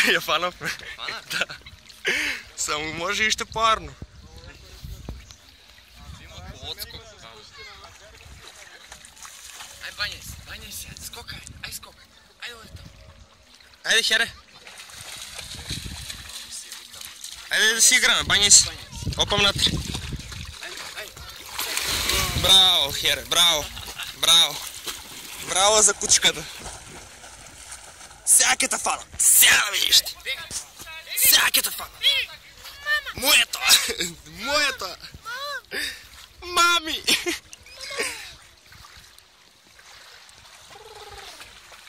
Я фанав. Фанав? Да. Само може и ще парно. Отскок. Ай, баняй се, скокай, ай скокай, ай лета. Айде, хере. Айде да си играме, баняй си. Опам натре. Браво, хере, браво. Браво. Браво за кучката. Всяката фана. Сега видиш ти. Всяката фана. Моята. Моята. Мами.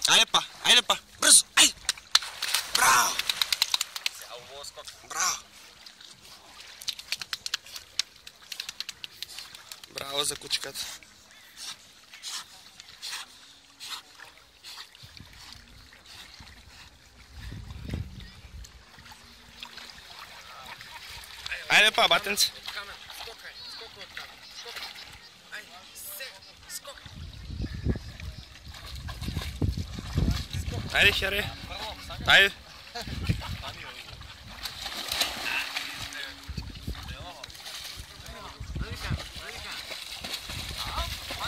Айде па. Бързо. Айде. Браво. Браво. Браво за кучката. Айде па, батенце. Скокай, скокай от камера, скокай. Ай, скокай. Айде, хере. Айде.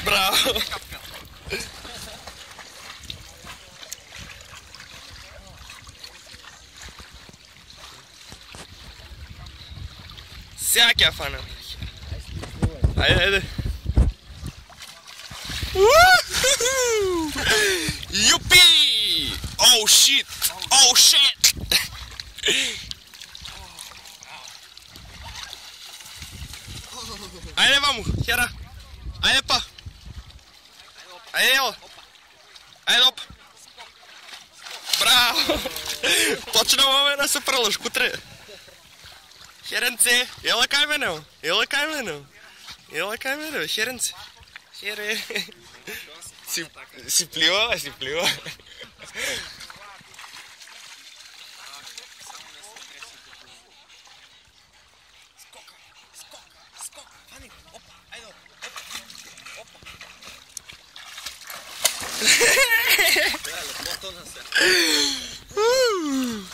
Браво. Всякия фана. Айде. Юпи! Оу шит! Оу шит! Айде, ваму, хера! Айде па! Айде, ела! Айде, оп! Браво! Почна маме да се прълъж, кутре! Херенце! Ела кай мене! Ела кай мене! Ела кай мене, херенце! Хере! Си плива, си плива!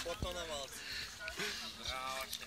Потона малце. Браво, че.